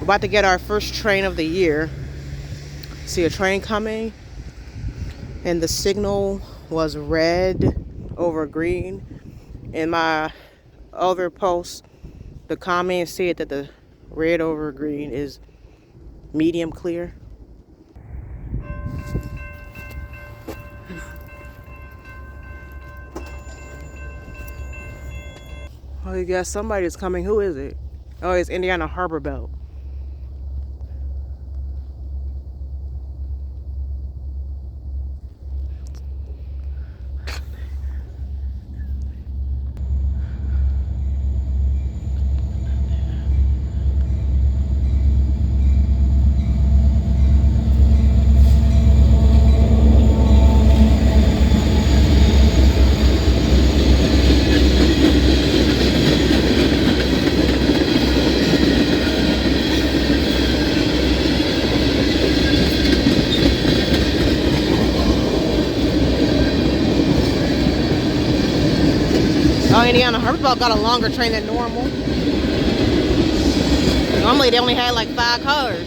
We're about to get our first train of the year. See a train coming, and the signal was red over green. In my other post, the comments said that the red over green is medium clear. Oh, you guess somebody's coming. Who is it? Oh, it's Indiana Harbor Belt. Oh, Indiana Harbor Belt got a longer train than normal. Normally they only had like 5 cars.